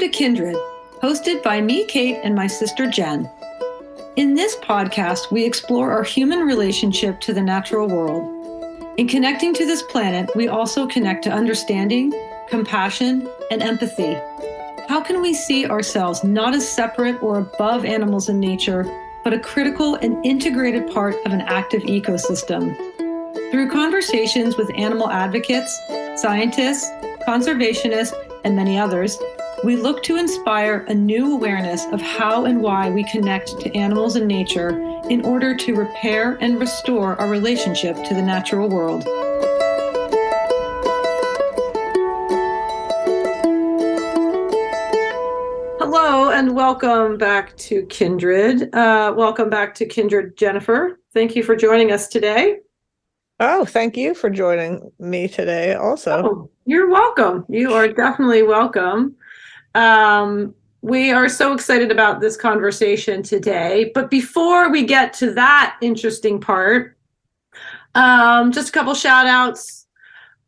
Welcome to Kindred, hosted by me, Kate, and my sister, Jen. In this podcast, we explore our human relationship to the natural world. In connecting to this planet, we also connect to understanding, compassion, and empathy. How can we see ourselves not as separate or above animals in nature, but a critical and integrated part of an active ecosystem? Through conversations with animal advocates, scientists, conservationists, and many others, we look to inspire a new awareness of how and why we connect to animals and nature in order to repair and restore our relationship to the natural world. Hello and welcome back to Kindred. Welcome back to Kindred, Jennifer. Thank you for joining us today. Oh, thank you for joining me today also. Oh, you're welcome. You are definitely welcome. We are so excited about this conversation today. But before we get to that interesting part, just a couple shout outs.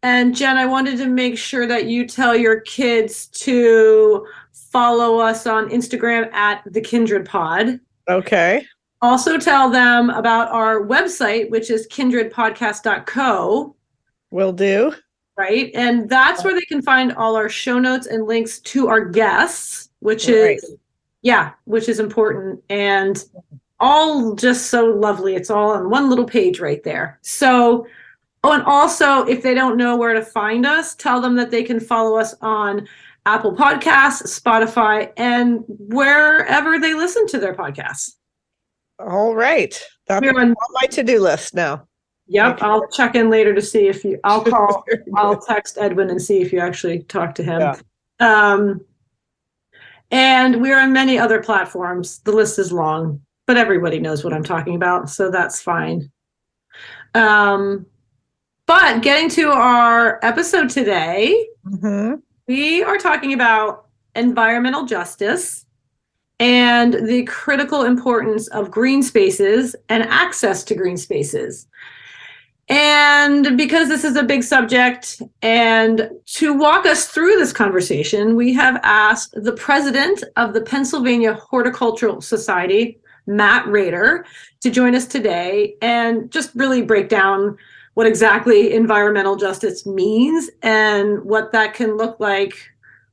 And Jen, I wanted to make sure that you tell your kids to follow us on Instagram at the Kindred Pod. Okay. Also tell them about our website, which is kindredpodcast.co. Will do. Right. And that's where they can find all our show notes and links to our guests, which is, which is important and all just so lovely. It's all on one little page right there. So, and also if they don't know where to find us, tell them that they can follow us on Apple Podcasts, Spotify, and wherever they listen to their podcasts. All right. That's on my to-do list now. Yep. I'll check in later to see if I'll text Edwin and see if you actually talk to him. Yeah. And we're on many other platforms. The list is long, but everybody knows what I'm talking about. So that's fine. But getting to our episode today, we are talking about environmental justice and the critical importance of green spaces and access to green spaces. And because this is a big subject, and to walk us through this conversation, we have asked the president of the Pennsylvania Horticultural Society, Matt Rader, to join us today and just really break down what exactly environmental justice means and what that can look like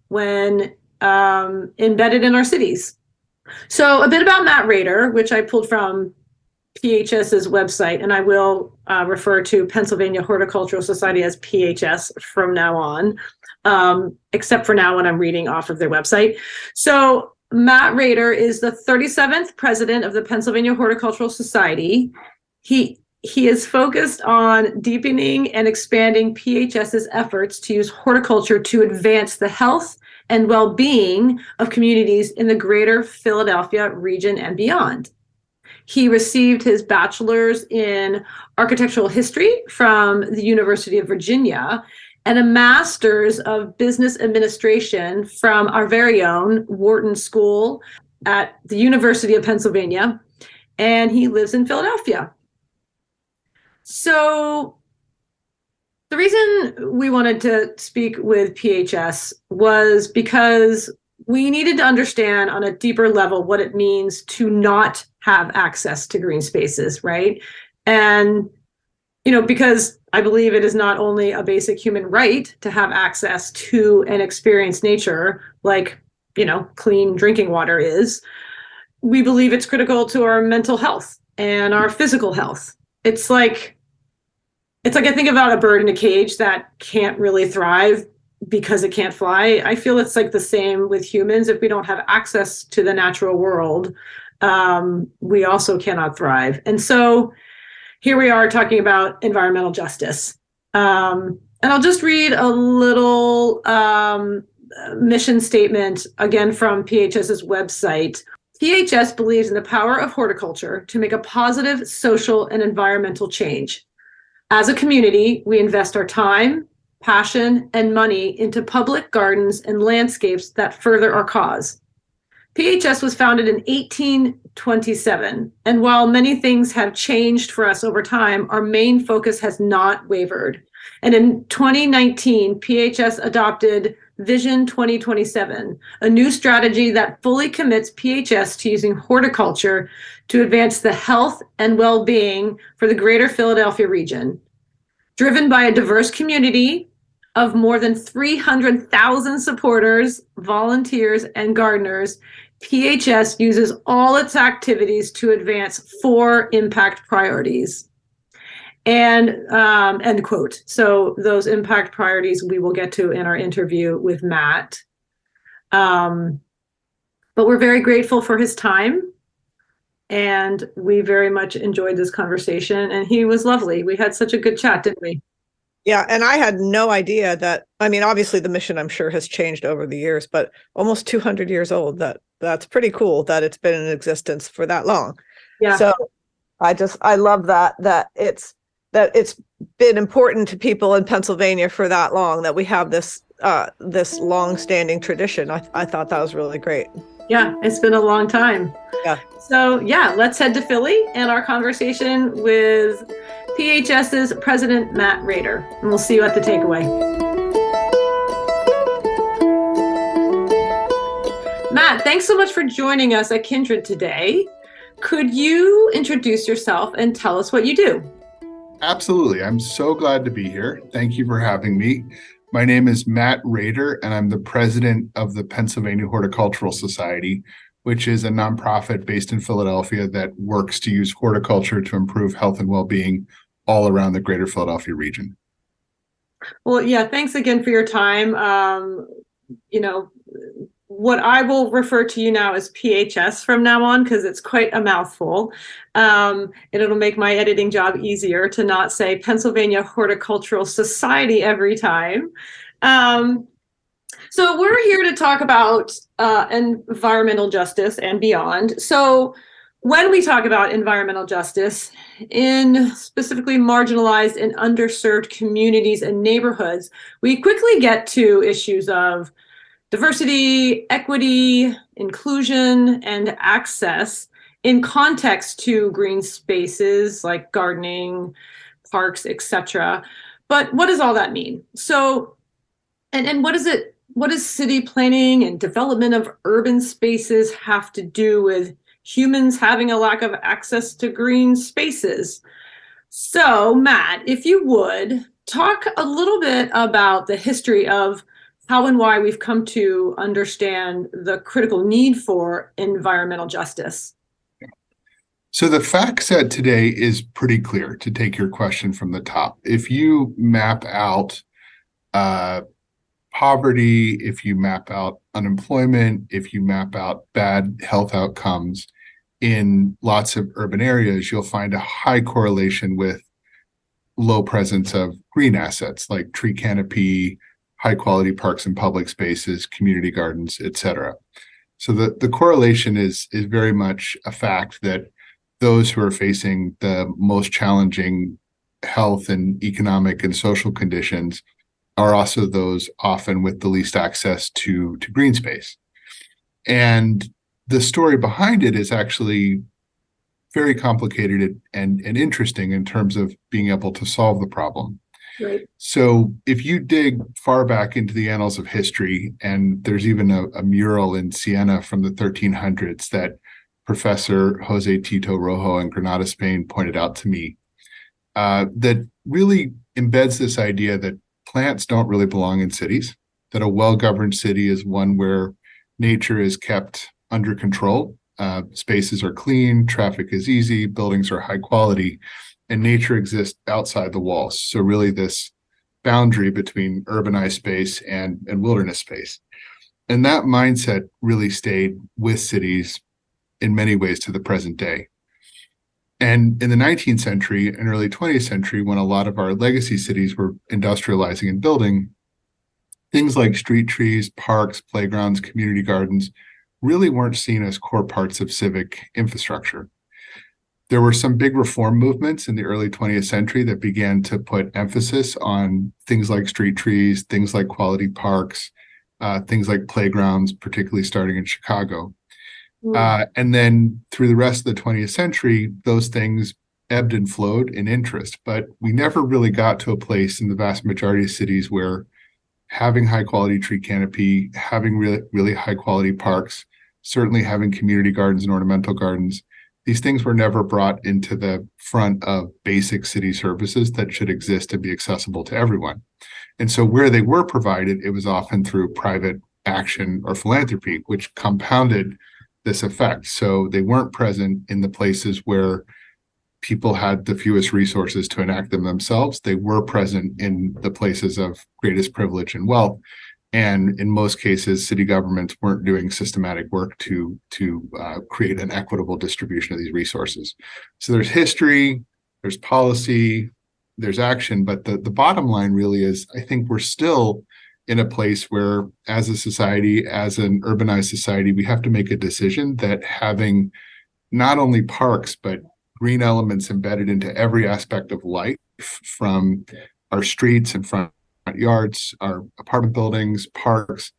when embedded in our cities. So a bit about Matt Rader, which I pulled from PHS's website, and I will refer to Pennsylvania Horticultural Society as PHS from now on, except for now when I'm reading off of their website. So Matt Rader is the 37th president of the Pennsylvania Horticultural Society. He is focused on deepening and expanding PHS's efforts to use horticulture to advance the health and well-being of communities in the greater Philadelphia region and beyond. He received his bachelor's in architectural history from the University of Virginia and a master's of business administration from our very own Wharton School at the University of Pennsylvania, and he lives in Philadelphia. So the reason we wanted to speak with PHS was because we needed to understand on a deeper level what it means to not have access to green spaces, right? And, because I believe it is not only a basic human right to have access to and experience nature, like, clean drinking water is, we believe it's critical to our mental health and our physical health. It's like I think about a bird in a cage that can't really thrive because it can't fly. I feel it's like the same with humans. If we don't have access to the natural world, we also cannot thrive. And so here we are talking about environmental justice. And I'll just read a little mission statement again from PHS's website. PHS believes in the power of horticulture to make a positive social and environmental change. As a community, we invest our time, passion, and money into public gardens and landscapes that further our cause. PHS was founded in 1827, and while many things have changed for us over time, our main focus has not wavered. And in 2019, PHS adopted Vision 2027, a new strategy that fully commits PHS to using horticulture to advance the health and well-being for the greater Philadelphia region. Driven by a diverse community of more than 300,000 supporters, volunteers, and gardeners, PHS uses all its activities to advance 4 impact priorities. And end quote. So those impact priorities we will get to in our interview with Matt. But we're very grateful for his time. And we very much enjoyed this conversation. And he was lovely. We had such a good chat, didn't we? Yeah. And I had no idea that, I mean, obviously the mission I'm sure has changed over the years, but almost 200 years old. That's pretty cool that it's been in existence for that long. Yeah. So I love that it's been important to people in Pennsylvania for that long, that we have this long-standing tradition. I thought that was really great. Yeah, it's been a long time. Yeah. So yeah, let's head to Philly and our conversation with PHS's President Matt Rader, and we'll see you at the takeaway. Matt, thanks so much for joining us at Kindred today. Could you introduce yourself and tell us what you do? Absolutely. I'm so glad to be here. Thank you for having me. My name is Matt Rader, and I'm the president of the Pennsylvania Horticultural Society, which is a nonprofit based in Philadelphia that works to use horticulture to improve health and well-being all around the greater Philadelphia region. Well, yeah, thanks again for your time. What I will refer to you now as PHS from now on, because it's quite a mouthful. And it'll make my editing job easier to not say Pennsylvania Horticultural Society every time. So we're here to talk about environmental justice and beyond. So when we talk about environmental justice in specifically marginalized and underserved communities and neighborhoods, we quickly get to issues of diversity, equity, inclusion, and access in context to green spaces like gardening, parks, etc. But what does all that mean? So, and what does city planning and development of urban spaces have to do with humans having a lack of access to green spaces? So, Matt, if you would, talk a little bit about the history of how and why we've come to understand the critical need for environmental justice. So the fact set today is pretty clear, to take your question from the top. If you map out poverty, if you map out unemployment, if you map out bad health outcomes in lots of urban areas, you'll find a high correlation with low presence of green assets like tree canopy, high quality parks and public spaces, community gardens, etc. So the correlation is very much a fact that those who are facing the most challenging health and economic and social conditions are also those often with the least access to green space. And the story behind it is actually very complicated and interesting in terms of being able to solve the problem. Right. So if you dig far back into the annals of history, and there's even a mural in Siena from the 1300s that Professor Jose Tito Rojo in Granada, Spain pointed out to me, that really embeds this idea that plants don't really belong in cities, that a well-governed city is one where nature is kept under control, spaces are clean, traffic is easy, buildings are high quality, and nature exists outside the walls. So really this boundary between urbanized space and wilderness space. And that mindset really stayed with cities in many ways to the present day. And in the 19th century and early 20th century, when a lot of our legacy cities were industrializing and building, things like street trees, parks, playgrounds, community gardens really weren't seen as core parts of civic infrastructure. There were some big reform movements in the early 20th century that began to put emphasis on things like street trees, things like quality parks, things like playgrounds, particularly starting in Chicago. And then through the rest of the 20th century, those things ebbed and flowed in interest, but we never really got to a place in the vast majority of cities where having high quality tree canopy, having really, really high quality parks, certainly having community gardens and ornamental gardens. These things were never brought into the front of basic city services that should exist and be accessible to everyone. And so where they were provided, it was often through private action or philanthropy, which compounded this effect. So they weren't present in the places where people had the fewest resources to enact them themselves. They were present in the places of greatest privilege and wealth. And in most cases, city governments weren't doing systematic work to create an equitable distribution of these resources. So there's history, there's policy, there's action, but the bottom line really is, I think we're still in a place where, as a society, as an urbanized society, we have to make a decision that having not only parks, but green elements embedded into every aspect of life, from our streets and front yards, our apartment buildings, parks,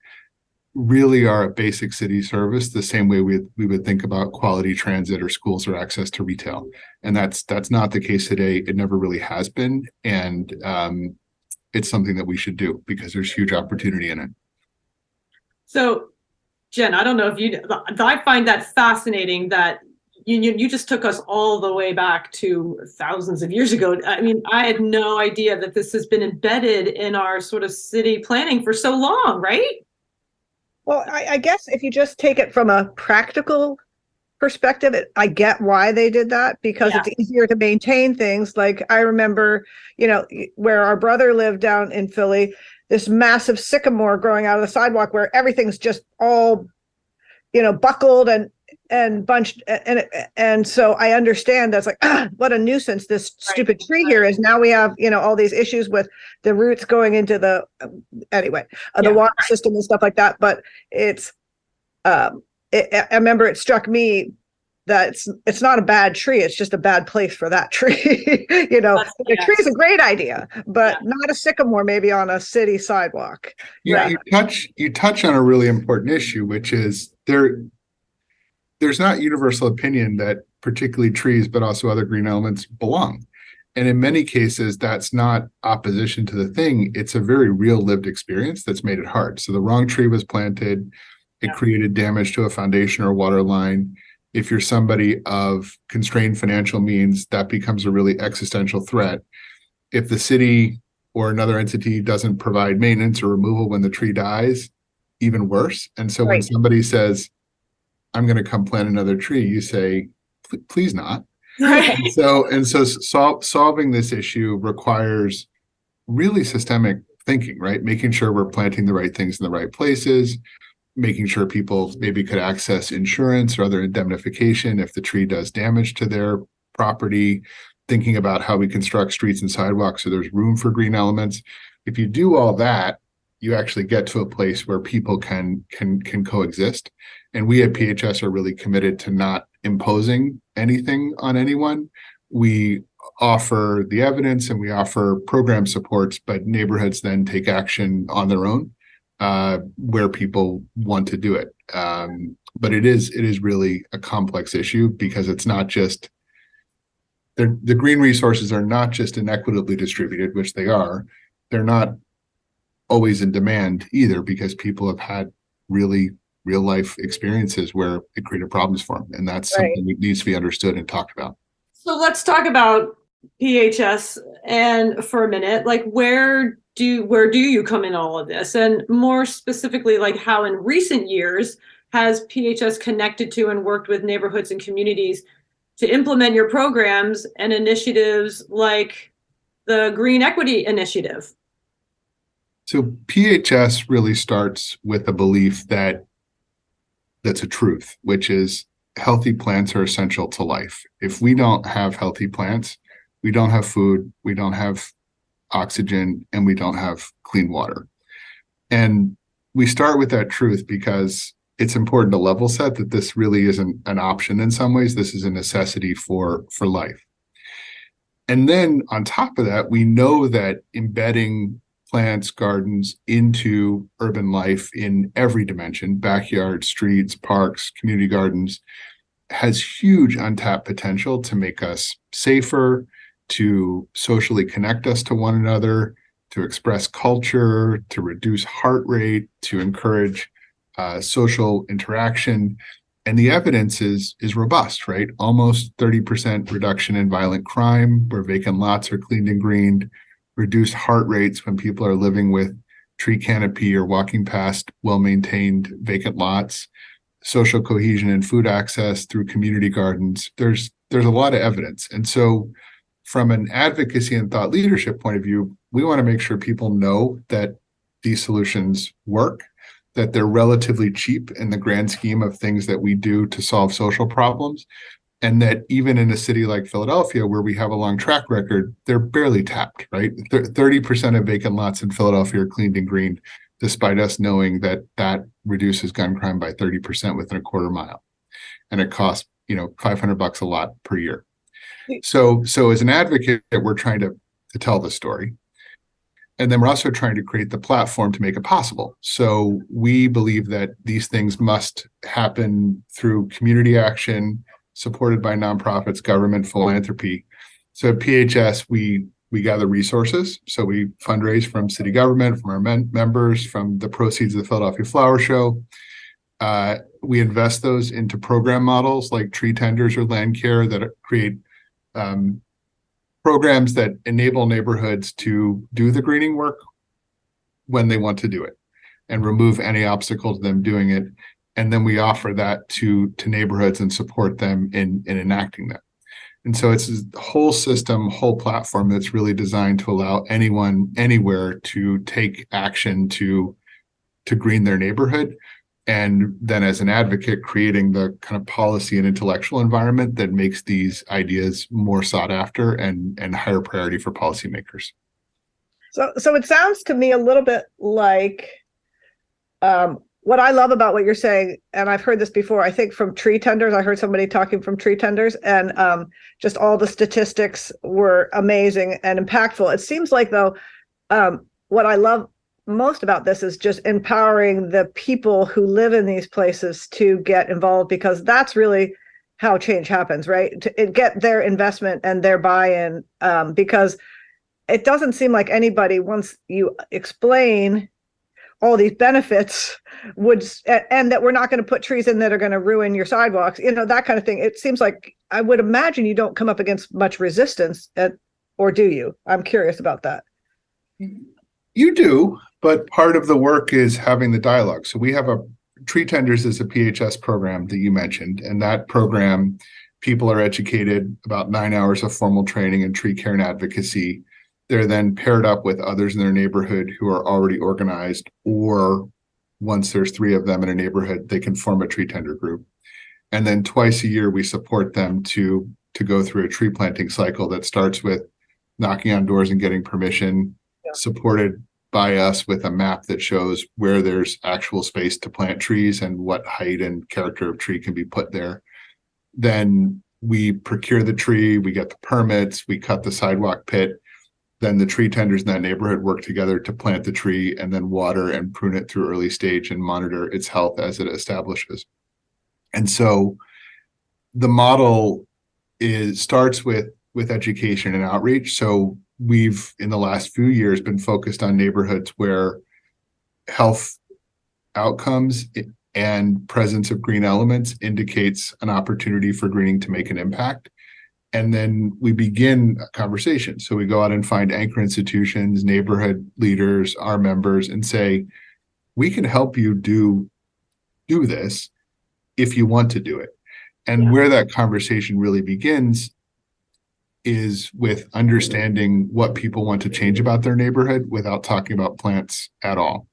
really are a basic city service, the same way we would think about quality transit or schools or access to retail. And that's not the case today. It never really has been. And it's something that we should do because there's huge opportunity in it. So, Jen, I don't know if I find that fascinating that you just took us all the way back to thousands of years ago. I mean, I had no idea that this has been embedded in our sort of city planning for so long, right? Well, I guess if you just take it from a practical perspective, I get why they did that, because it's easier to maintain things. Like I remember, where our brother lived down in Philly, this massive sycamore growing out of the sidewalk where everything's just all, buckled and bunched. And so I understand that's like, what a nuisance this stupid tree here is. Now we have, all these issues with the roots going into the, the water system and stuff like that. But it's, I remember it struck me that it's not a bad tree. It's just a bad place for that tree. The tree is a great idea, but not a sycamore, maybe on a city sidewalk. Yeah, you touch on a really important issue, which is there's not universal opinion that particularly trees, but also other green elements belong. And in many cases, that's not opposition to the thing. It's a very real lived experience that's made it hard. So the wrong tree was planted. It created damage to a foundation or water line. If you're somebody of constrained financial means, that becomes a really existential threat. If the city or another entity doesn't provide maintenance or removal when the tree dies, even worse. And so when somebody says, I'm going to come plant another tree, you say, please not. And so solving this issue requires really systemic thinking, right? Making sure we're planting the right things in the right places, making sure people maybe could access insurance or other indemnification if the tree does damage to their property, thinking about how we construct streets and sidewalks so there's room for green elements. If you do all that, you actually get to a place where people can coexist. And we at PHS are really committed to not imposing anything on anyone. We offer the evidence and we offer program supports, but neighborhoods then take action on their own where people want to do it. But it is really a complex issue because it's not just the green resources are not just inequitably distributed, which they are. They're not always in demand either, because people have had really real life experiences where it created problems for them. And that's something that needs to be understood and talked about. So let's talk about PHS and for a minute, like where do you come in all of this? And more specifically, like how in recent years has PHS connected to and worked with neighborhoods and communities to implement your programs and initiatives like the Green Equity Initiative? So PHS really starts with a belief that's a truth, which is healthy plants are essential to life. If we don't have healthy plants, we don't have food, we don't have oxygen, and we don't have clean water. And we start with that truth because it's important to level set that this really isn't an option in some ways. This is a necessity for life. And then on top of that, we know that embedding plants, gardens into urban life in every dimension, backyards, streets, parks, community gardens, has huge untapped potential to make us safer, to socially connect us to one another, to express culture, to reduce heart rate, to encourage social interaction. And the evidence is robust, right? Almost 30% reduction in violent crime where vacant lots are cleaned and greened, reduced heart rates when people are living with tree canopy or walking past well-maintained vacant lots, social cohesion and food access through community gardens. There's a lot of evidence. And so from an advocacy and thought leadership point of view, we want to make sure people know that these solutions work, that they're relatively cheap in the grand scheme of things that we do to solve social problems, and that even in a city like Philadelphia, where we have a long track record, they're barely tapped, right? 30% of vacant lots in Philadelphia are cleaned and greened, despite us knowing that that reduces gun crime by 30% within a quarter mile. And it costs, $500 a lot per year. So as an advocate, we're trying to tell the story. And then we're also trying to create the platform to make it possible. So we believe that these things must happen through community action, supported by nonprofits, government, philanthropy. So at PHS, we gather resources. So we fundraise from city government, from our members, from the proceeds of the Philadelphia Flower Show. We invest those into program models like tree tenders or land care that create programs that enable neighborhoods to do the greening work when they want to do it and remove any obstacle to them doing it. And then we offer that to neighborhoods and support them in enacting that. And so it's a whole system, whole platform that's really designed to allow anyone, anywhere to take action to green their neighborhood. And then as an advocate, creating the kind of policy and intellectual environment that makes these ideas more sought after and higher priority for policymakers. So it sounds to me a little bit like what I love about what you're saying, and I've heard this before, I think from tree tenders, I heard somebody talking from tree tenders, and just all the statistics were amazing and impactful. It seems like, though, what I love most about this is just empowering the people who live in these places to get involved, because that's really how change happens, right? To get their investment and their buy-in, because it doesn't seem like anybody, once you explain all these benefits, and that we're not going to put trees in that are going to ruin your sidewalks, that kind of thing. It seems like, I would imagine you don't come up against much resistance, or do you? I'm curious about that. You do, but part of the work is having the dialogue. So we have Tree Tenders is a PHS program that you mentioned, and that program, people are educated about 9 hours of formal training in tree care and advocacy. They're then paired up with others in their neighborhood who are already organized, or once there's 3 of them in a neighborhood, they can form a tree tender group. And then twice a year, we support them to go through a tree planting cycle that starts with knocking on doors and getting permission, supported by us with a map that shows where there's actual space to plant trees and what height and character of tree can be put there. Then we procure the tree, we get the permits, we cut the sidewalk pit. Then the tree tenders in that neighborhood work together to plant the tree and then water and prune it through early stage and monitor its health as it establishes. And so the model starts with education and outreach. So we've, in the last few years, been focused on neighborhoods where health outcomes and presence of green elements indicates an opportunity for greening to make an impact. And then we begin a conversation. So we go out and find anchor institutions, neighborhood leaders, our members, and say, we can help you do this if you want to do it. And where that conversation really begins is with understanding what people want to change about their neighborhood without talking about plants at all.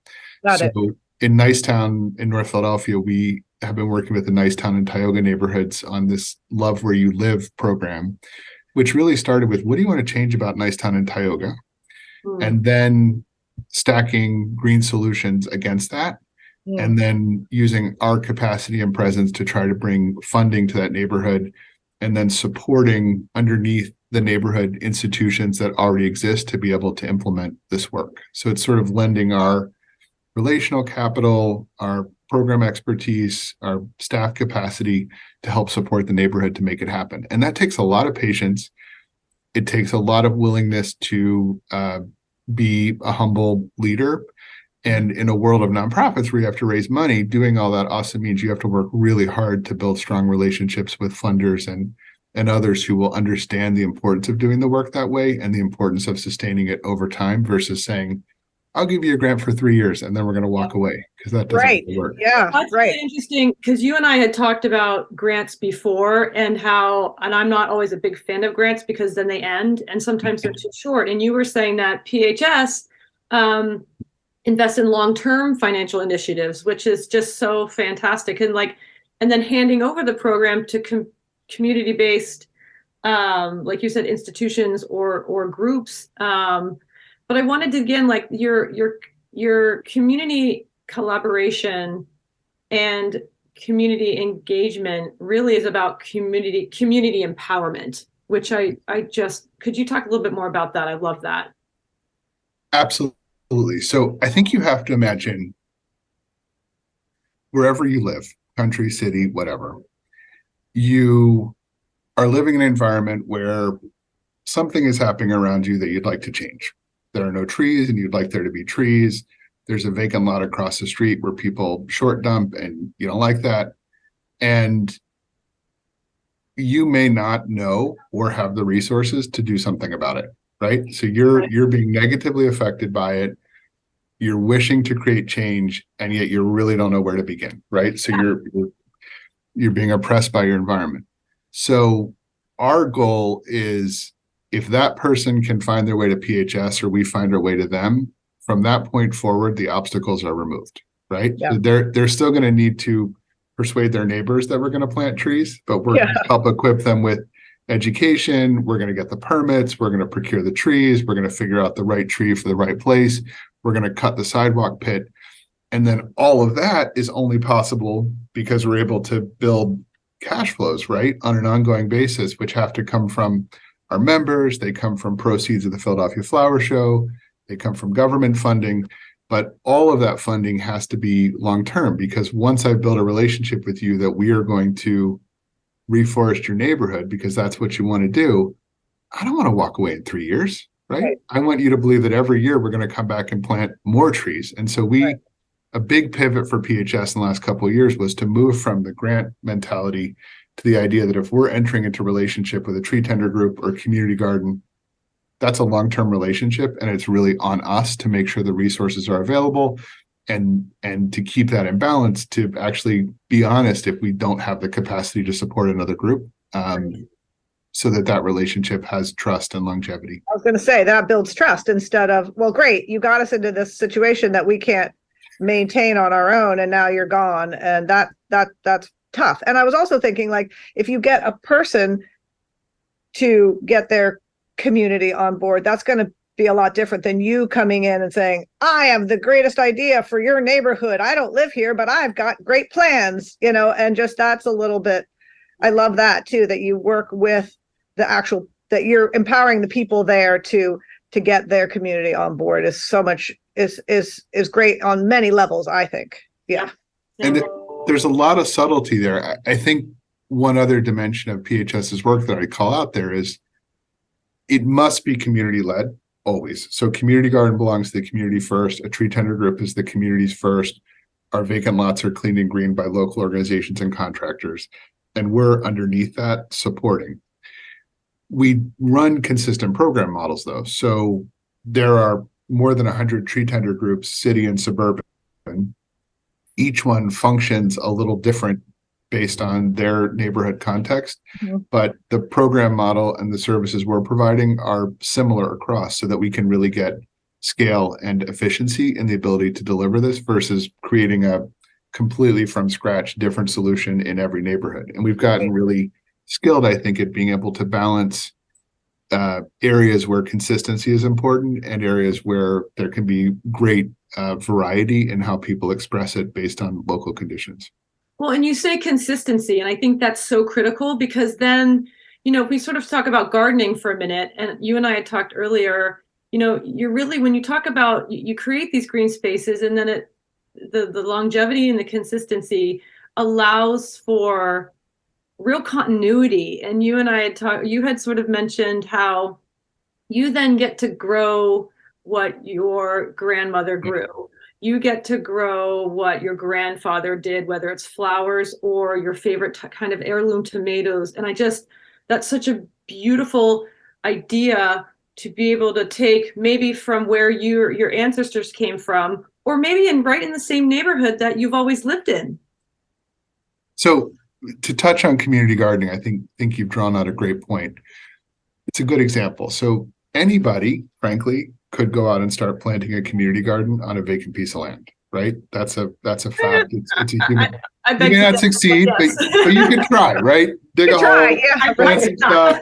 Got it. In Nicetown in North Philadelphia, we have been working with the Nicetown and Tioga neighborhoods on this Love Where You Live program, which really started with, what do you want to change about Nicetown and Tioga? And then stacking green solutions against that. And then using our capacity and presence to try to bring funding to that neighborhood, and then supporting underneath the neighborhood institutions that already exist to be able to implement this work. So it's sort of lending our relational capital, our program expertise, our staff capacity to help support the neighborhood to make it happen. And that takes a lot of patience. It takes a lot of willingness to be a humble leader. And in a world of nonprofits where you have to raise money, doing all that also means you have to work really hard to build strong relationships with funders and others who will understand the importance of doing the work that way and the importance of sustaining it over time versus saying, I'll give you a grant for 3 years and then we're going to walk away, because that doesn't really work. Yeah, That's really interesting, because you and I had talked about grants before and I'm not always a big fan of grants because then they end and sometimes they're too short. And you were saying that PHS invest in long-term financial initiatives, which is just so fantastic. And then handing over the program to community-based, like you said, institutions or groups. But I wanted to, again, like your community collaboration and community engagement really is about community empowerment, which I just, could you talk a little bit more about that? I love that. Absolutely. So I think you have to imagine wherever you live, country, city, whatever, you are living in an environment where something is happening around you that you'd like to change. There are no trees and you'd like there to be trees. There's a vacant lot across the street where people short dump and you don't like that. And you may not know or have the resources to do something about it, right? So you're being negatively affected by it. You're wishing to create change, and yet you really don't know where to begin, right? So you're being oppressed by your environment. So our goal is, if that person can find their way to PHS or we find our way to them, from that point forward, the obstacles are removed, right? Yeah. So they're still going to need to persuade their neighbors that we're going to plant trees, but we're going to help equip them with education. We're going to get the permits. We're going to procure the trees. We're going to figure out the right tree for the right place. We're going to cut the sidewalk pit. And then all of that is only possible because we're able to build cash flows, right, on an ongoing basis, which have to come from our members. They come from proceeds of the Philadelphia Flower Show. They come from government funding. But all of that funding has to be long-term, because once I've built a relationship with you that we are going to reforest your neighborhood because that's what you want to do, I don't want to walk away in 3 years, right? I want you to believe that every year we're going to come back and plant more trees. And so a big pivot for PHS in the last couple of years was to move from the grant mentality to the idea that if we're entering into relationship with a tree tender group or community garden, that's a long-term relationship, and it's really on us to make sure the resources are available and to keep that in balance, to actually be honest if we don't have the capacity to support another group, so that relationship has trust and longevity. I was going to say that builds trust instead of, well, great, you got us into this situation that we can't maintain on our own and now you're gone, and that's tough. And I was also thinking, like, if you get a person to get their community on board, that's going to be a lot different than you coming in and saying, I have the greatest idea for your neighborhood. I don't live here, but I've got great plans, and just that's a little bit, I love that too, that you work with the actual, that you're empowering the people there to get their community on board is so much, is great on many levels, I think. Yeah. And there's a lot of subtlety there. I think one other dimension of PHS's work that I call out there is it must be community-led always. So community garden belongs to the community first. A tree tender group is the community's first. Our vacant lots are cleaned and greened by local organizations and contractors, and we're underneath that supporting. We run consistent program models, though. So there are more than 100 tree tender groups, city and suburban. Each one functions a little different based on their neighborhood context, but the program model and the services we're providing are similar across, so that we can really get scale and efficiency in the ability to deliver this versus creating a completely from scratch different solution in every neighborhood. And we've gotten really skilled, I think, at being able to balance areas where consistency is important and areas where there can be great variety in how people express it based on local conditions. Well, and you say consistency, and I think that's so critical, because then, if we sort of talk about gardening for a minute, and you and I had talked earlier, you're really, when you talk about, you create these green spaces, and then the longevity and the consistency allows for real continuity. And you and I had talked, you had sort of mentioned how you then get to grow what your grandmother grew. You get to grow what your grandfather did, whether it's flowers or your favorite kind of heirloom tomatoes. And that's such a beautiful idea to be able to take maybe from where your ancestors came from, or maybe right in the same neighborhood that you've always lived in. So to touch on community gardening, I think you've drawn out a great point. It's a good example. So anybody, frankly, could go out and start planting a community garden on a vacant piece of land, right? That's a fact. It's a human. You may not succeed, yes. but you can try, right? Dig a hole, plant some stuff,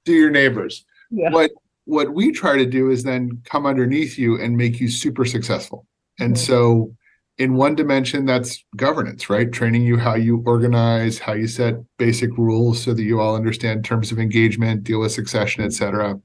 do your neighbors. Yeah. What we try to do is then come underneath you and make you super successful. And so in one dimension, that's governance, right? Training you how you organize, how you set basic rules so that you all understand terms of engagement, deal with succession, et cetera.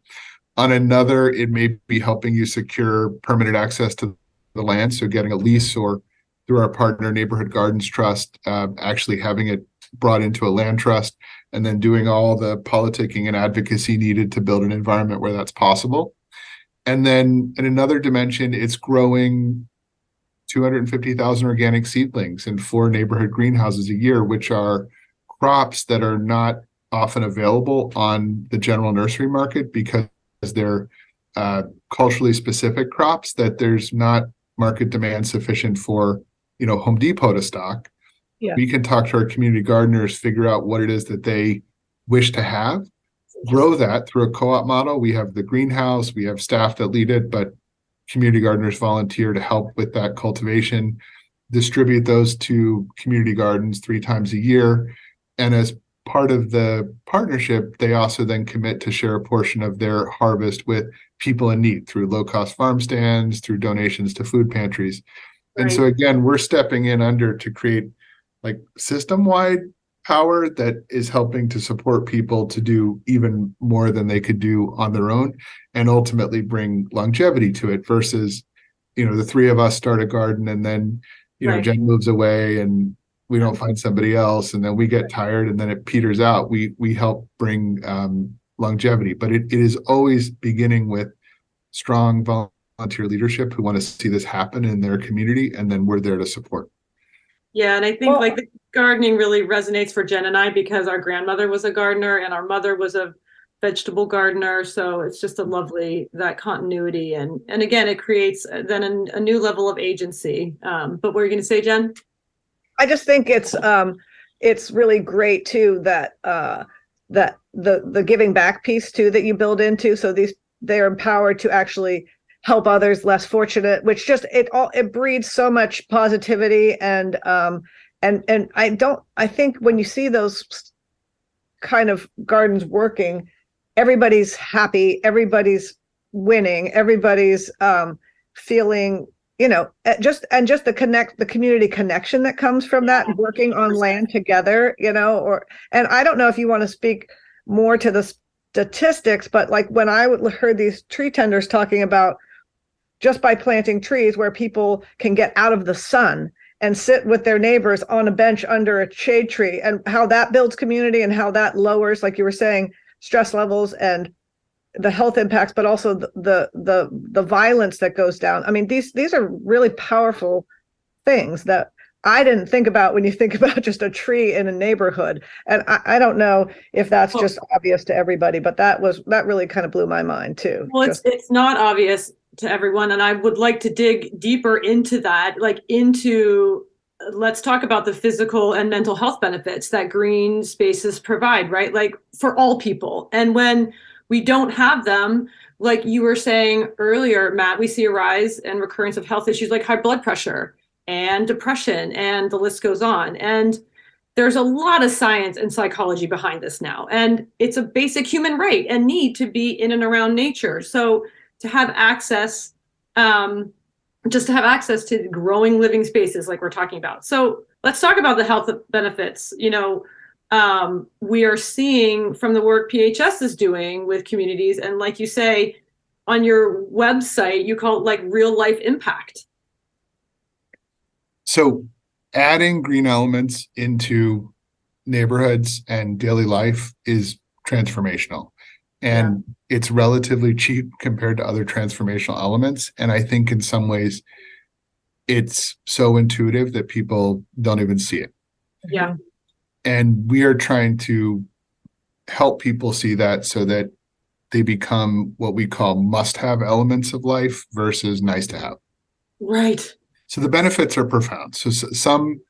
On another, it may be helping you secure permanent access to the land. So getting a lease, or through our partner Neighborhood Gardens Trust, actually having it brought into a land trust, and then doing all the politicking and advocacy needed to build an environment where that's possible. And then in another dimension, it's growing 250,000 organic seedlings in 4 neighborhood greenhouses a year, which are crops that are not often available on the general nursery market because they're culturally specific crops that there's not market demand sufficient for, Home Depot to stock. Yeah. We can talk to our community gardeners, figure out what it is that they wish to have, grow that through a co-op model. We have the greenhouse, we have staff that lead it, but community gardeners volunteer to help with that cultivation, distribute those to community gardens 3 times a year. And as part of the partnership, they also then commit to share a portion of their harvest with people in need through low-cost farm stands, through donations to food pantries. Right. And so again, we're stepping in under to create like system-wide power that is helping to support people to do even more than they could do on their own, and ultimately bring longevity to it versus, the 3 of us start a garden and then, right. Jen moves away and we don't find somebody else, and then we get tired and then it peters out. We help bring longevity, but it is always beginning with strong volunteer leadership who want to see this happen in their community, and then we're there to support. Yeah, and I think the gardening really resonates for Jen and I because our grandmother was a gardener and our mother was a vegetable gardener. So it's just that continuity. And again, it creates then a new level of agency. But what were you going to say, Jen? I just think it's really great too that the giving back piece too that you build into. So they're empowered to actually help others less fortunate, which just it breeds so much positivity and I think when you see those kind of gardens working, everybody's happy, everybody's winning, everybody's feeling, just the community connection that comes from that, working on land together, and I don't know if you want to speak more to the statistics, but like when I heard these tree tenders talking about just by planting trees where people can get out of the sun and sit with their neighbors on a bench under a shade tree, and how that builds community and how that lowers, like you were saying, stress levels and the health impacts, but also the violence that goes down. I mean, these are really powerful things that I didn't think about when you think about just a tree in a neighborhood. And I don't know if that's just obvious to everybody, but that really kind of blew my mind too. Well, it's not obvious to everyone. And I would like to dig deeper into that, let's talk about the physical and mental health benefits that green spaces provide, right? Like for all people. And when we don't have them, like you were saying earlier, Matt, we see a rise and recurrence of health issues like high blood pressure and depression, and the list goes on. And there's a lot of science and psychology behind this now. And it's a basic human right and need to be in and around nature. So to have access, to growing living spaces like we're talking about. So let's talk about the health benefits. We are seeing from the work PHS is doing with communities. And like you say, on your website, you call it like real life impact. So adding green elements into neighborhoods and daily life is transformational. and it's relatively cheap compared to other transformational elements. And I think in some ways it's so intuitive that people don't even see it. Yeah. And we are trying to help people see that so that they become what we call must-have elements of life versus nice to have. Right. So the benefits are profound. So some,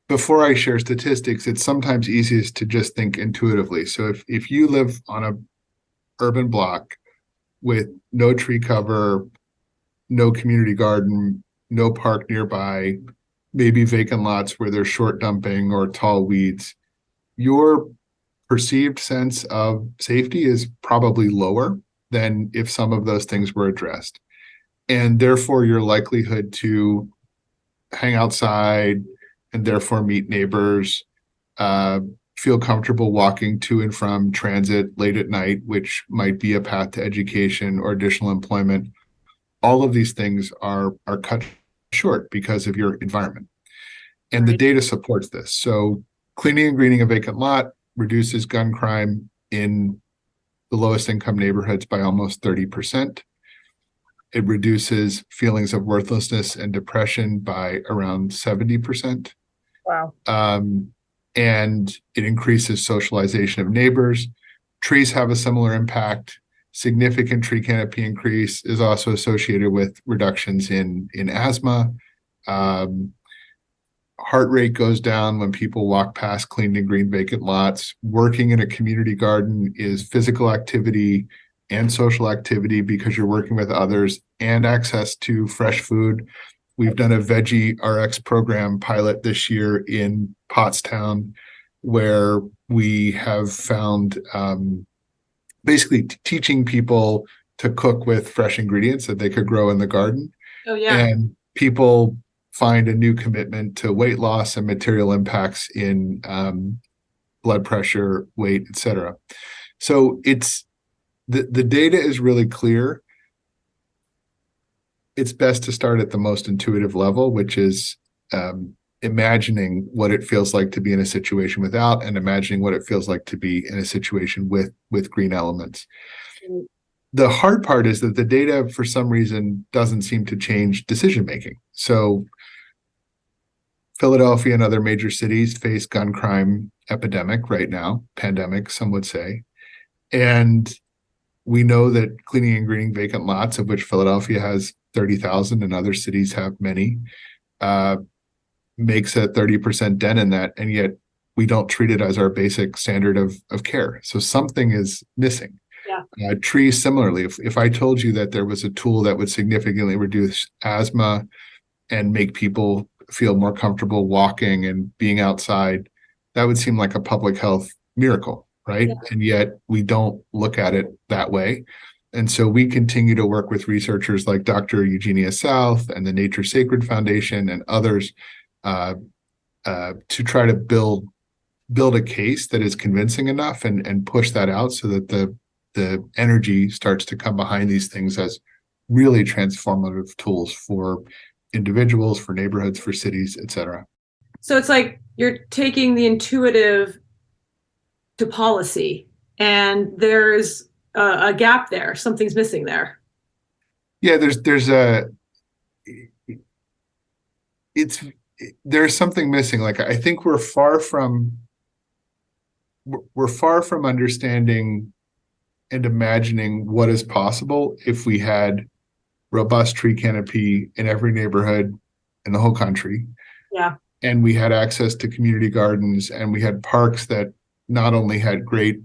before I share statistics, it's sometimes easiest to just think intuitively. So if you live on a urban block with no tree cover, no community garden, no park nearby, maybe vacant lots where there's short dumping or tall weeds, your perceived sense of safety is probably lower than if some of those things were addressed. And therefore, your likelihood to hang outside and therefore meet neighbors, feel comfortable walking to and from transit late at night, which might be a path to education or additional employment. All of these things are cut short because of your environment. And the data supports this. So cleaning and greening a vacant lot reduces gun crime in the lowest income neighborhoods by almost 30%. It reduces feelings of worthlessness and depression by around 70%. Wow. And it increases socialization of neighbors. Trees have a similar impact. Significant tree canopy increase is also associated with reductions in asthma. Heart rate goes down when people walk past clean and green vacant lots. Working in a community garden is physical activity and social activity because you're working with others and access to fresh food. We've done a Veggie RX program pilot this year in Pottstown, where we have found basically teaching people to cook with fresh ingredients that they could grow in the garden. Oh, yeah. And people find a new commitment to weight loss and material impacts in blood pressure, weight, etc. So it's the data is really clear. It's best to start at the most intuitive level, which is imagining what it feels like to be in a situation without, and imagining what it feels like to be in a situation with green elements. The hard part is that the data, for some reason, doesn't seem to change decision making. So Philadelphia and other major cities face gun crime epidemic right now, pandemic, some would say. And we know that cleaning and greening vacant lots, of which Philadelphia has 30,000 and other cities have many, makes a 30% dent in that. And yet we don't treat it as our basic standard of care. So something is missing. Yeah. Trees, similarly, if I told you that there was a tool that would significantly reduce asthma and make people feel more comfortable walking and being outside, that would seem like a public health miracle, right? Yeah. And yet we don't look at it that way. And so we continue to work with researchers like Dr. Eugenia South and the Nature Sacred Foundation and others to try to build a case that is convincing enough and push that out so that the energy starts to come behind these things as really transformative tools for individuals, for neighborhoods, for cities, etc. So it's like you're taking the intuitive to policy, and there's a gap there. Something's missing there. Yeah, there's something missing. Like, I think we're far from understanding and imagining what is possible if we had robust tree canopy in every neighborhood in the whole country. Yeah. And we had access to community gardens, and we had parks that not only had great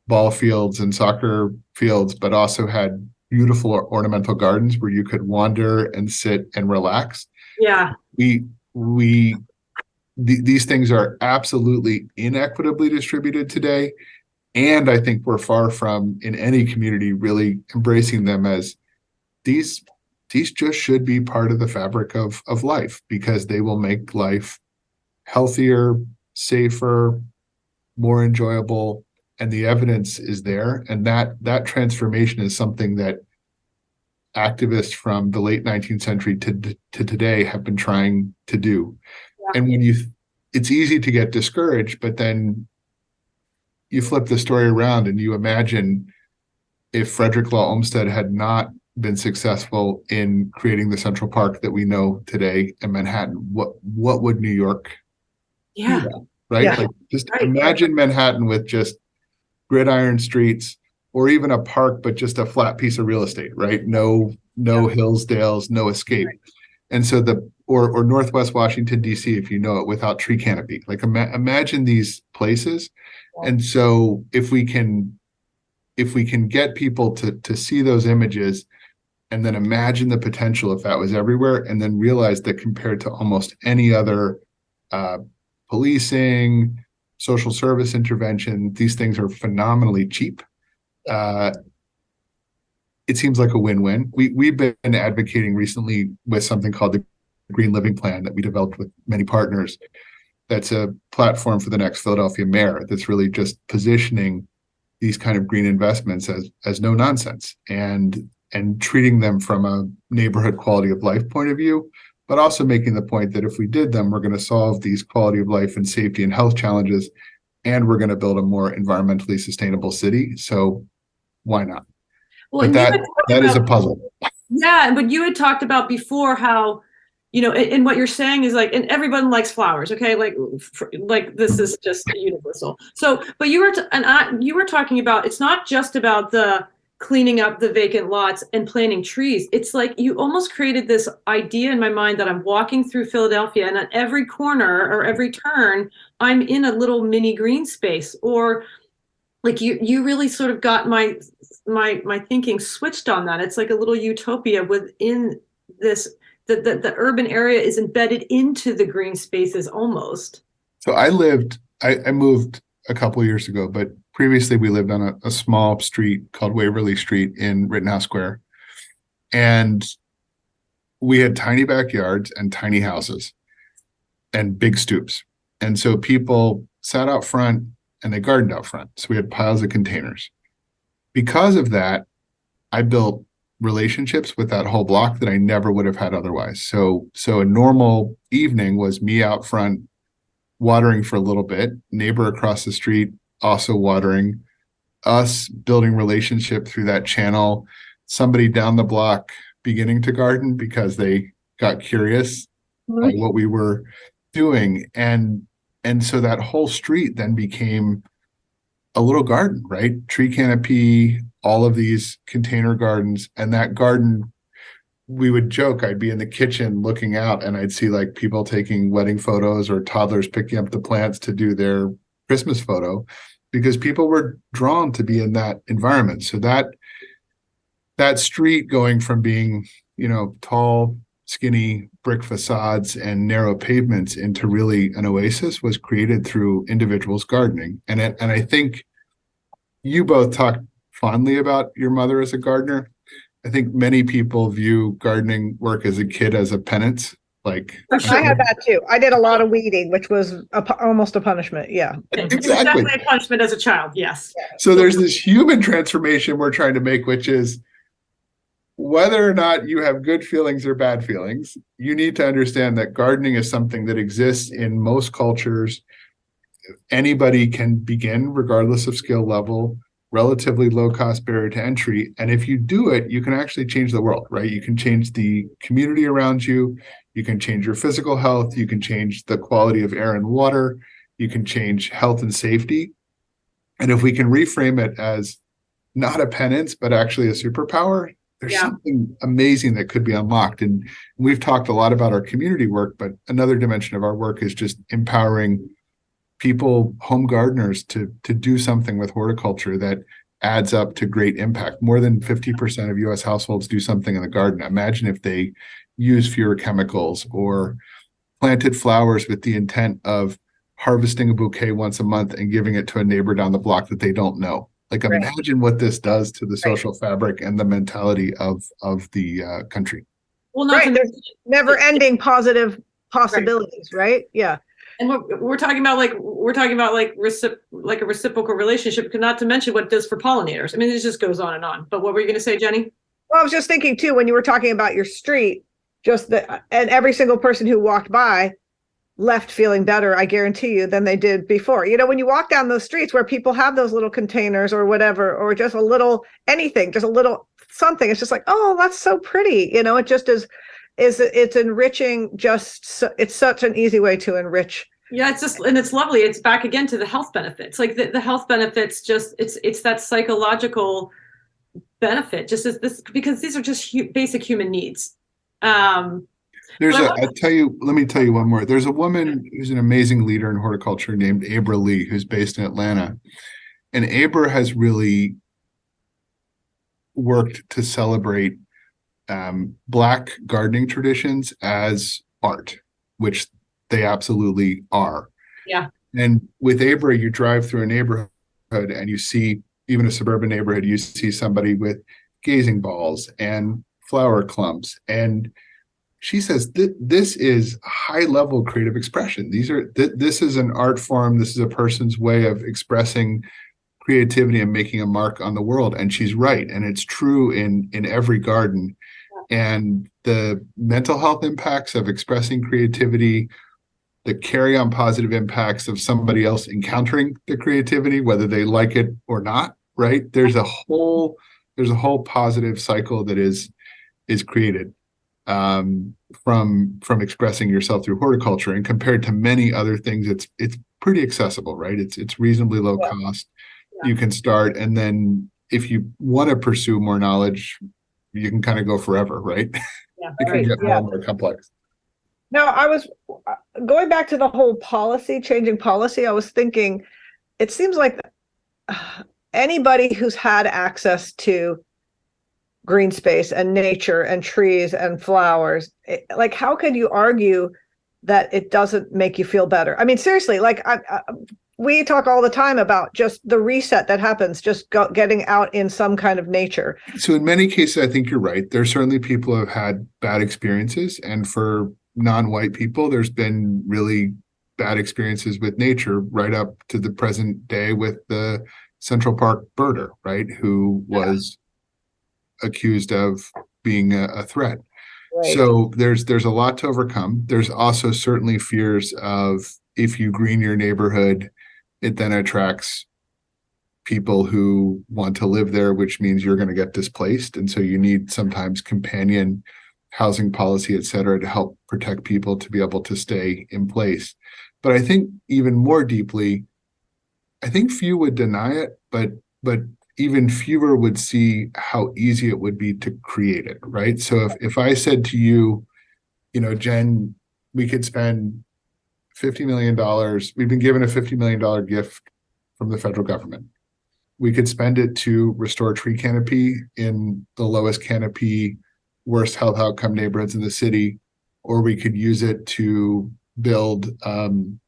ball fields and soccer fields, but also had beautiful ornamental gardens where you could wander and sit and relax. Yeah. These things are absolutely inequitably distributed today. And I think we're far from, in any community, really embracing them as these just should be part of the fabric of life, because they will make life healthier, safer, more enjoyable, and the evidence is there. And that transformation is something that activists from the late 19th century to today have been trying to do. Yeah. And it's easy to get discouraged, but then you flip the story around and you imagine if Frederick Law Olmsted had not been successful in creating the Central Park that we know today in Manhattan, what would New York be Yeah. like, right? Yeah. Like just Right. imagine Manhattan with just gridiron streets, or even a park, but just a flat piece of real estate, right? No Hillsdales, no escape. And so or Northwest Washington, DC, if you know it, without tree canopy. Like imagine these places. And so if we can get people to see those images and then imagine the potential if that was everywhere, and then realize that compared to almost any other policing, social service intervention, these things are phenomenally cheap. It seems like a win-win. We've been advocating recently with something called the Green Living Plan that we developed with many partners. That's a platform for the next Philadelphia mayor that's really just positioning these kind of green investments as no nonsense and treating them from a neighborhood quality of life point of view, but also making the point that if we did them, we're going to solve these quality of life and safety and health challenges, and we're going to build a more environmentally sustainable city. So why not? Well, But that is a puzzle. Yeah, but you had talked about before how, and what you're saying is like, and everyone likes flowers, okay? Like this is just universal. So, but you were talking about, it's not just about the cleaning up the vacant lots and planting trees. It's like you almost created this idea in my mind that I'm walking through Philadelphia, and at every corner or every turn, I'm in a little mini green space, or like you really sort of got my thinking switched on that. It's like a little utopia within this, the urban area is embedded into the green spaces almost. So I moved a couple of years ago, but previously we lived on a small street called Waverly Street in Rittenhouse Square. And we had tiny backyards and tiny houses and big stoops. And so people sat out front and they gardened out front. So we had piles of containers. Because of that, I built relationships with that whole block that I never would have had otherwise. So a normal evening was me out front watering for a little bit, neighbor across the street also watering, us building relationship through that channel, somebody down the block beginning to garden because they got curious by what we were doing. And so that whole street then became a little garden, right? Tree canopy, all of these container gardens. And that garden, we would joke, I'd be in the kitchen looking out and I'd see like people taking wedding photos or toddlers picking up the plants to do their Christmas photo, because people were drawn to be in that environment. So that street going from being, tall, skinny brick facades and narrow pavements into really an oasis was created through individuals gardening. And I think you both talked fondly about your mother as a gardener. I think many people view gardening work as a kid as a penance. Like I had that too. I did a lot of weeding, which was almost a punishment. Yeah, exactly. Definitely a punishment as a child. Yes. So there's this human transformation we're trying to make, which is whether or not you have good feelings or bad feelings, you need to understand that gardening is something that exists in most cultures. Anybody can begin regardless of skill level, relatively low cost barrier to entry. And if you do it, you can actually change the world, right? You can change the community around you. You can change your physical health. You can change the quality of air and water. You can change health and safety. And if we can reframe it as not a penance, but actually a superpower, there's something amazing that could be unlocked. And we've talked a lot about our community work, but another dimension of our work is just empowering people, home gardeners, to do something with horticulture that adds up to great impact. More than 50% of US households do something in the garden. Imagine if they use fewer chemicals or planted flowers with the intent of harvesting a bouquet once a month and giving it to a neighbor down the block that they don't know. Like, imagine what this does to the social fabric and the mentality of the country. Well, there's never-ending positive possibilities, right? Yeah. And we're talking about a reciprocal relationship, not to mention what it does for pollinators. I mean, it just goes on and on. But what were you going to say, Jenny? Well, I was just thinking too, when you were talking about your street, and every single person who walked by, left feeling better, I guarantee you, than they did before. You know, when you walk down those streets where people have those little containers or whatever, or just a little anything, just a little something, it's just like, oh, that's so pretty. You know, it just is it's enriching. It's such an easy way to enrich. Yeah, and it's lovely. It's back again to the health benefits. Like the health benefits, just it's that psychological benefit, just as this, because these are just basic human needs. Let me tell you one more. There's a woman who's an amazing leader in horticulture named Abra Lee, who's based in Atlanta. And Abra has really worked to celebrate Black gardening traditions as art, which they absolutely are. Yeah. And with Abra, you drive through a neighborhood and you see, even a suburban neighborhood, you see somebody with gazing balls and flower clumps. And she says this is high level creative expression. This is an art form. This is a person's way of expressing creativity and making a mark on the world. And she's right. And it's true in every garden. And the mental health impacts of expressing creativity, the carry on positive impacts of somebody else encountering the creativity, whether they like it or not, right? There's a whole positive cycle that is created from expressing yourself through horticulture. And compared to many other things, it's pretty accessible, right? It's reasonably low cost. Yeah. You can start, and then if you want to pursue more knowledge, you can kind of go forever, right? Yeah, it can get more and more complex. Now, I was going back to the whole changing policy. I was thinking, it seems like anybody who's had access to green space and nature and trees and flowers, like, how could you argue that it doesn't make you feel better? I mean, seriously, like we talk all the time about just the reset that happens, just getting out in some kind of nature. So in many cases, I think you're right. There's certainly people who have had bad experiences. And for non-white people, there's been really bad experiences with nature right up to the present day with the Central Park birder, right? Who was accused of being a threat. Right. So there's a lot to overcome. There's also certainly fears of, if you green your neighborhood, it then attracts people who want to live there, which means you're going to get displaced. And so you need sometimes companion housing policy, et cetera, to help protect people to be able to stay in place. But I think even more deeply, I think few would deny it, but even fewer would see how easy it would be to create it, right? So if I said to you, you know, Jen, we could spend $50 million. We've been given a $50 million gift from the federal government. We could spend it to restore tree canopy in the lowest canopy, worst health outcome neighborhoods in the city, or we could use it to build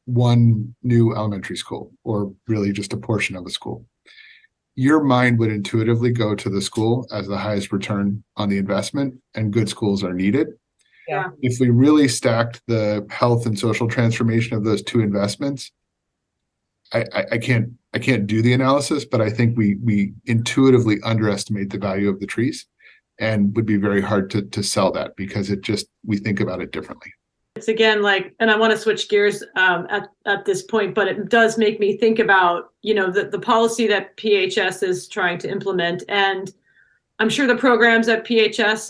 one new elementary school, or really just a portion of a school. Your mind would intuitively go to the school as the highest return on the investment, and good schools are needed. Yeah. If we really stacked the health and social transformation of those two investments, I can't do the analysis, but I think we intuitively underestimate the value of the trees, and would be very hard to sell that, because we think about it differently. It's again like, and I want to switch gears at this point, but it does make me think about, you know, the policy that PHS is trying to implement, and I'm sure the programs that PHS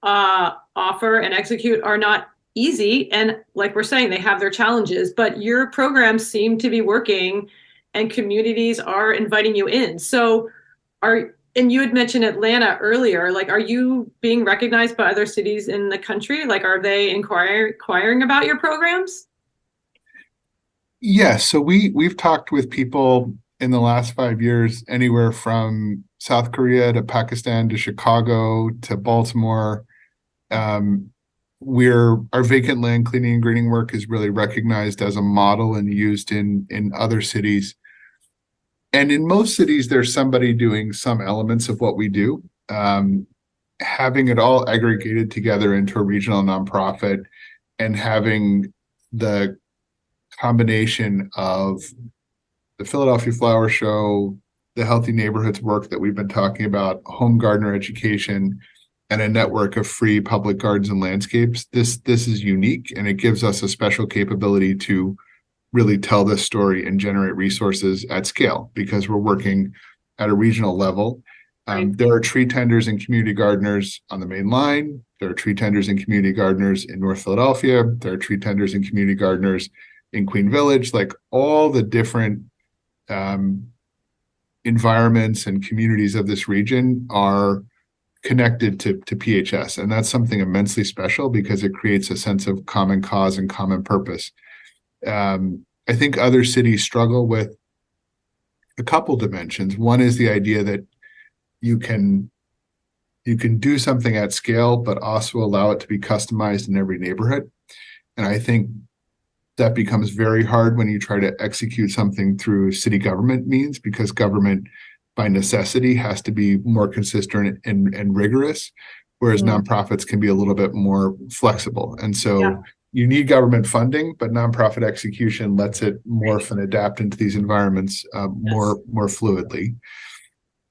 offer and execute are not easy, and like we're saying, they have their challenges, but your programs seem to be working and communities are inviting you in. So and you had mentioned Atlanta earlier, like, are you being recognized by other cities in the country? Like, are they inquiring about your programs? Yes. So we've talked with people in the last 5 years, anywhere from South Korea to Pakistan to Chicago to Baltimore. Our vacant land cleaning and greening work is really recognized as a model and used in other cities. And in most cities, there's somebody doing some elements of what we do. Having it all aggregated together into a regional nonprofit, and having the combination of the Philadelphia Flower Show, the Healthy Neighborhoods work that we've been talking about, home gardener education, and a network of free public gardens and landscapes, this is unique, and it gives us a special capability to really tell this story and generate resources at scale because we're working at a regional level. There are tree tenders and community gardeners on the main line. There are tree tenders and community gardeners in North Philadelphia. There are tree tenders and community gardeners in Queen Village. Like all the different environments and communities of this region are connected to PHS. And that's something immensely special because it creates a sense of common cause and common purpose. I think other cities struggle with a couple dimensions. One is the idea that you can do something at scale, but also allow it to be customized in every neighborhood. And I think that becomes very hard when you try to execute something through city government means, because government by necessity has to be more consistent and rigorous, whereas nonprofits can be a little bit more flexible. And so you need government funding, but nonprofit execution lets it morph and adapt into these environments more fluidly.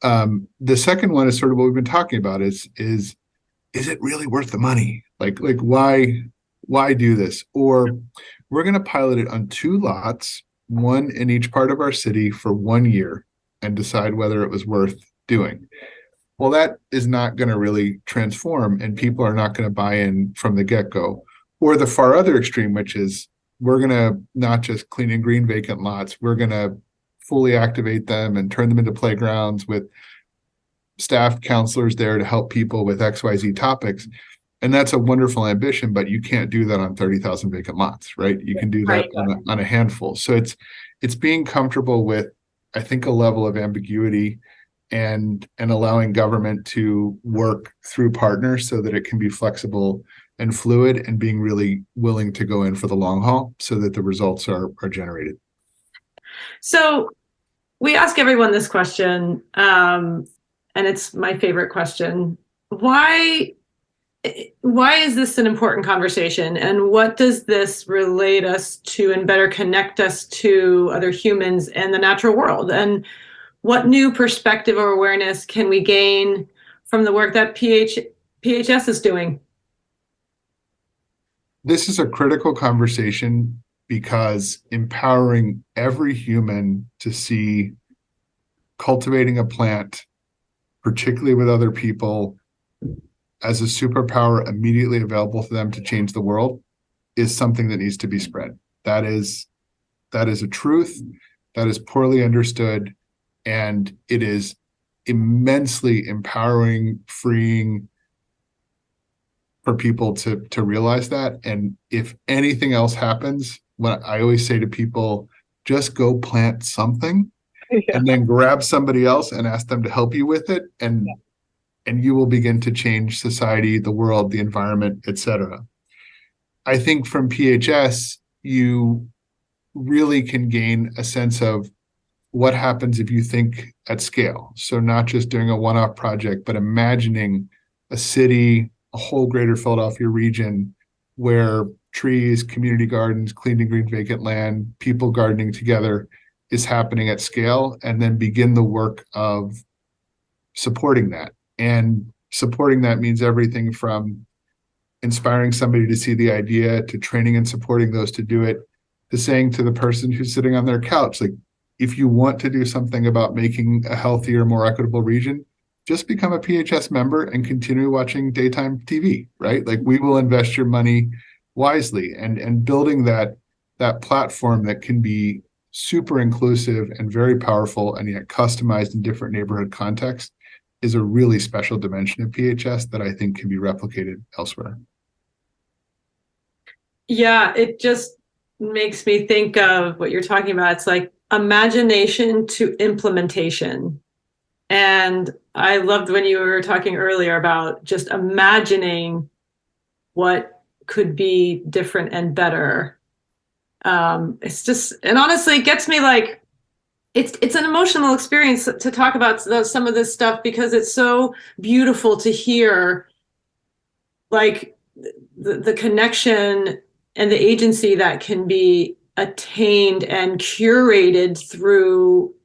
The second one is sort of what we've been talking about is it really worth the money? Like why do this? Or we're going to pilot it on 2 lots, one in each part of our city for 1 year, and decide whether it was worth doing. Well, that is not going to really transform, and people are not going to buy in from the get-go. Or the far other extreme, which is we're going to not just clean and green vacant lots, we're going to fully activate them and turn them into playgrounds with staff counselors there to help people with XYZ topics. And that's a wonderful ambition, but you can't do that on 30,000 vacant lots, right? You can do that on a handful. So it's being comfortable with, I think, a level of ambiguity and allowing government to work through partners so that it can be flexible and fluid, and being really willing to go in for the long haul so that the results are generated. So we ask everyone this question, and it's my favorite question. Why is this an important conversation, and what does this relate us to and better connect us to other humans and the natural world? And what new perspective or awareness can we gain from the work that PHS is doing? This is a critical conversation because empowering every human to see cultivating a plant, particularly with other people, as a superpower immediately available to them to change the world is something that needs to be spread. That is a truth that is poorly understood, and it is immensely empowering, freeing for people to realize that. And if anything else happens, what I always say to people, just go plant something and then grab somebody else and ask them to help you with it. And you will begin to change society, the world, the environment, etc. I think from PHS, you really can gain a sense of what happens if you think at scale. So not just doing a one-off project, but imagining a city, a whole greater Philadelphia region where trees, community gardens, clean and green vacant land, people gardening together is happening at scale, and then begin the work of supporting that. And supporting that means everything from inspiring somebody to see the idea, to training and supporting those to do it, to saying to the person who's sitting on their couch, like, if you want to do something about making a healthier, more equitable region, just become a PHS member and continue watching daytime TV, right? Like, we will invest your money wisely, and building that platform that can be super inclusive and very powerful and yet customized in different neighborhood contexts is a really special dimension of PHS that I think can be replicated elsewhere. Yeah, it just makes me think of what you're talking about. It's like imagination to implementation. And I loved when you were talking earlier about just imagining what could be different and better. It's just, and honestly, it gets me like, it's an emotional experience to talk about some of this stuff, because it's so beautiful to hear, like, the connection and the agency that can be attained and curated through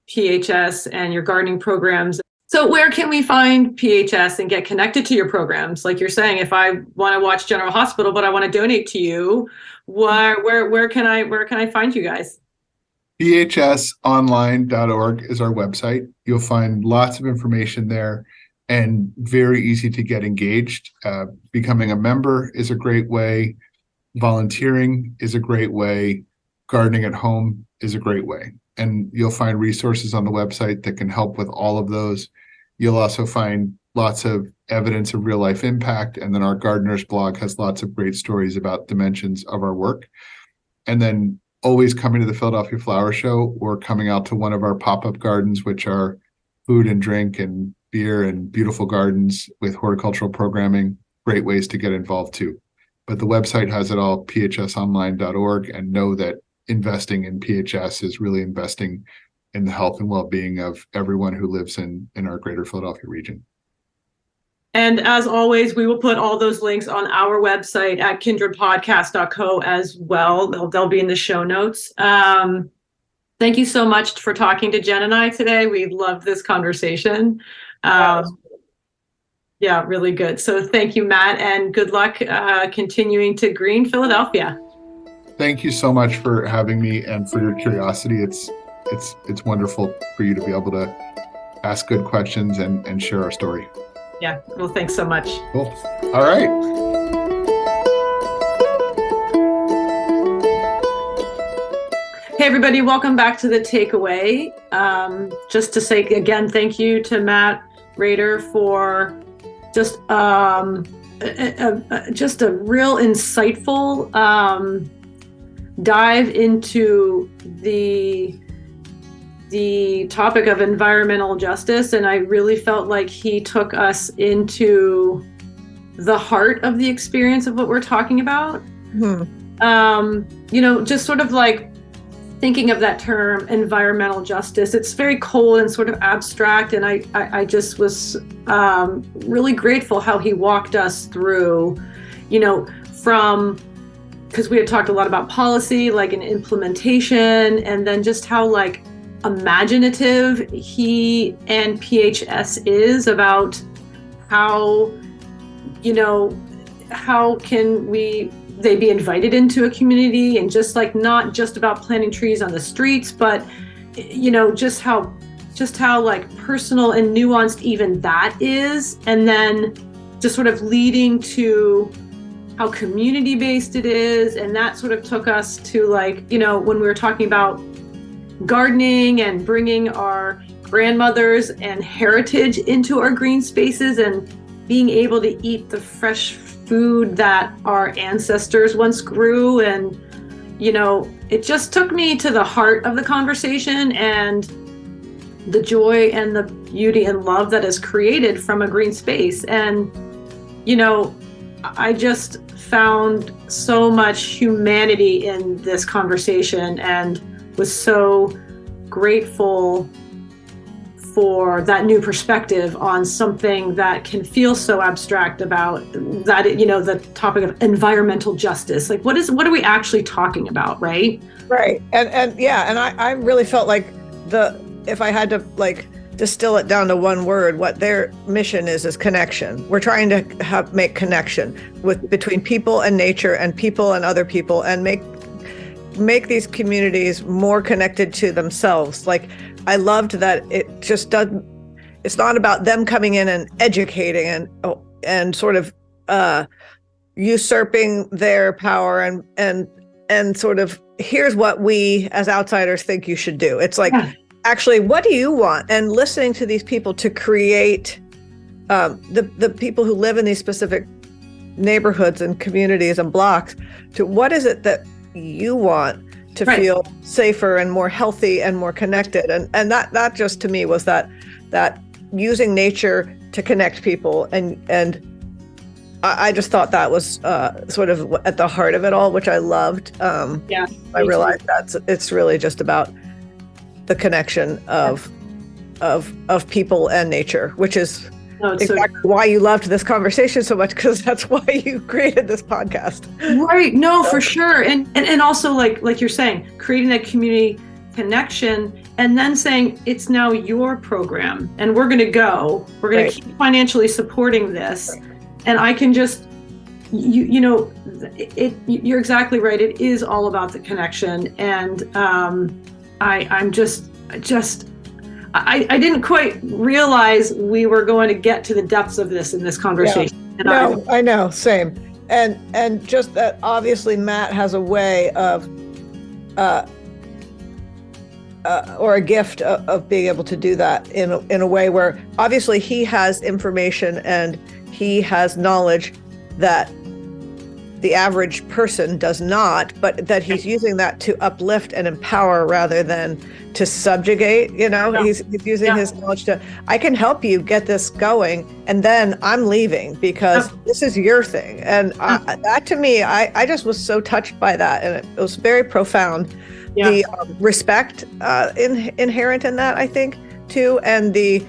PHS and your gardening programs. So where can we find PHS and get connected to your programs? Like you're saying, if I want to watch General Hospital, but I want to donate to you, where can I find you guys? phsonline.org is our website. You'll find lots of information there and very easy to get engaged. Becoming a member is a great way. Volunteering is a great way. Gardening at home is a great way. And you'll find resources on the website that can help with all of those. You'll also find lots of evidence of real life impact. And then our gardeners blog has lots of great stories about dimensions of our work. And then always coming to the Philadelphia Flower Show or coming out to one of our pop-up gardens, which are food and drink and beer and beautiful gardens with horticultural programming, great ways to get involved too. But the website has it all, phsonline.org, and know that investing in PHS is really investing in the health and well-being of everyone who lives in our greater Philadelphia region. And as always, we will put all those links on our website at kindredpodcast.co as well. They'll be in the show notes. Thank you so much for talking to Jen and I today. We loved this conversation. Yeah, really good. So thank you, Matt, and good luck continuing to green Philadelphia. Thank you so much for having me and for your curiosity. It's wonderful for you to be able to ask good questions and share our story. Yeah, well, thanks so much. Cool. All right. Hey, everybody, welcome back to The Takeaway. Just to say again, thank you to Matt Rader for just a real insightful dive into the topic of environmental justice, and I really felt like he took us into the heart of the experience of what we're talking about. Just sort of like thinking of that term environmental justice, it's very cold and sort of abstract, and I just was really grateful how he walked us through, from, because we had talked a lot about policy, like an implementation, and then just how like imaginative he and PHS is about how can they be invited into a community, and just like not just about planting trees on the streets, but just how like personal and nuanced even that is, and then just sort of leading to how community based it is. And that sort of took us to like, when we were talking about gardening and bringing our grandmothers and heritage into our green spaces and being able to eat the fresh food that our ancestors once grew. And it just took me to the heart of the conversation and the joy and the beauty and love that is created from a green space. And I just found so much humanity in this conversation and was so grateful for that new perspective on something that can feel so abstract about that, the topic of environmental justice. Like what are we actually talking about, right? Right. And I really felt like if I had to like distill it down to one word, what their mission is connection. We're trying to make connection between people and nature and people and other people, and make these communities more connected to themselves. Like I loved that it's not about them coming in and educating and sort of usurping their power and sort of, here's what we as outsiders think you should do. It's like, actually, what do you want? And listening to these people to create the people who live in these specific neighborhoods and communities and blocks, to what is it that you want to feel safer and more healthy and more connected. And that just to me was that using nature to connect people. And I just thought that was sort of at the heart of it all, which I loved. I realized it's really just about the connection of people and nature, which is exactly why you loved this conversation so much, because that's why you created this podcast. Right. No, for sure. And also like you're saying, creating that community connection, and then saying it's now your program and we're going to Right. keep financially supporting this. And I can just, you're exactly right. It is all about the connection. And I didn't quite realize we were going to get to the depths of this in this conversation. And No, I know, same. And just that obviously Matt has a way of, or a gift of being able to do that in a way where obviously he has information and he has knowledge that the average person does not, but that he's using that to uplift and empower rather than to subjugate. He's using his knowledge to, I can help you get this going, and then I'm leaving because this is your thing. And that to me, I just was so touched by that, and it was very profound. Yeah. The respect inherent in that, I think, too, and the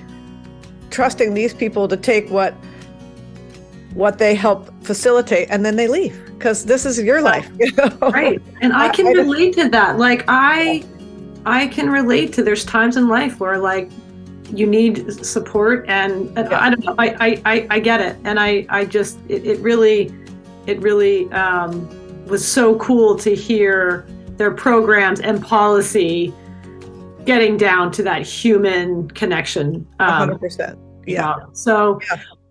trusting these people to take what they help facilitate, and then they leave because this is your life. Right. And I can relate to that. Like I can relate to, there's times in life where like you need support, and I don't know, I get it. And it really was so cool to hear their programs and policy getting down to that human connection. 100%. Yeah. So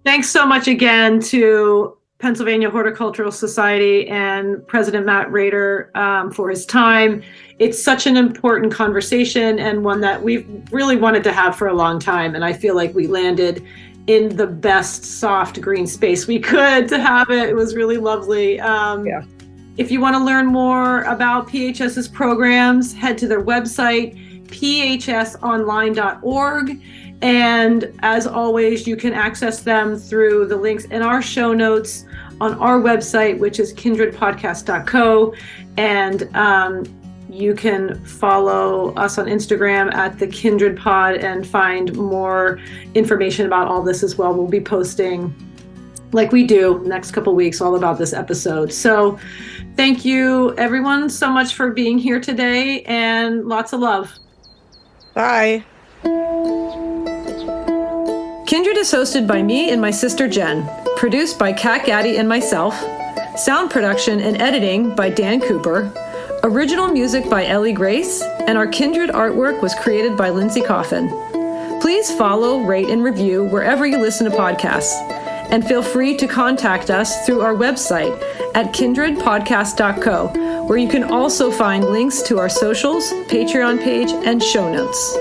thanks so much again to Pennsylvania Horticultural Society and President Matt Rader for his time. It's such an important conversation, and one that we've really wanted to have for a long time. And I feel like we landed in the best soft green space we could to have it. It was really lovely. If you want to learn more about PHS's programs, head to their website, phsonline.org. And as always, you can access them through the links in our show notes on our website, which is kindredpodcast.co. And you can follow us on Instagram at the Kindred Pod and find more information about all this as well. We'll be posting, like we do, next couple weeks, all about this episode. So thank you, everyone, so much for being here today, and lots of love. Bye. Kindred is hosted by me and my sister Jen, produced by Kat Gaddy and myself, sound production and editing by Dan Cooper, original music by Ellie Grace, and our Kindred artwork was created by Lindsay Coffin. Please follow, rate, and review wherever you listen to podcasts, and feel free to contact us through our website at kindredpodcast.co, where you can also find links to our socials, Patreon page, and show notes.